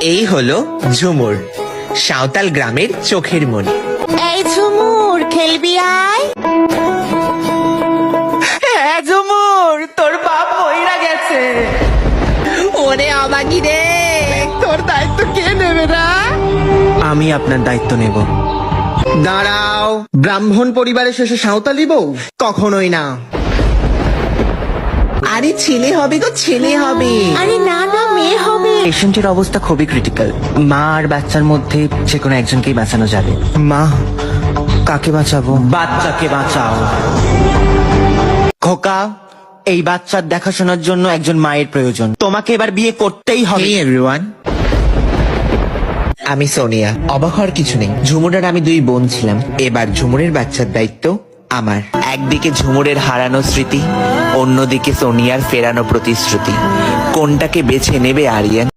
এই হলো ঝুমুর, সাঁওতাল গ্রামের চোখের মনি। এই ঝুমুর, খেলবি আয়। হ্যাঁ ঝুমুর, তোর বাপ মইরা গেছে। ওরে অবাগি রে, তোর দায়িত্ব কে নেবে না? আমি আপনার দায়িত্ব নেব। দাঁড়াও, ব্রাহ্মণ পরিবারের শেষে সাঁওতালি বউ? কখনোই না। আরে ছেলে হবে গো, ছেলে হবে। আরে না না, মেয়ে হবে। পেশেন্টের অবস্থা খুবই ক্রিটিক্যাল। মা আর বাচ্চার মধ্যে যে কোনো একজনকেই বাঁচানো যাবে। মা, কাকে বাঁচাবো? বাচ্চাকে বাঁচাও। খোকা, এই বাচ্চার দেখাশোনার জন্য একজন মায়ের প্রয়োজন। তোমাকে এবার বিয়ে করতেই হবে। Hey everyone, আমি সোনিয়া। অবাক হওয়ার কিছু নেই, ঝুমুর আর আমি দুই বোন ছিলাম। এবার ঝুমুরের বাচ্চার দায়িত্ব আমার। একদিকে ঝুমুরের হারানো স্মৃতি, অন্যদিকে সোনিয়ার ফেরানো প্রতিশ্রুতি। কোনটাকে বেছে নেবে আরিয়ান?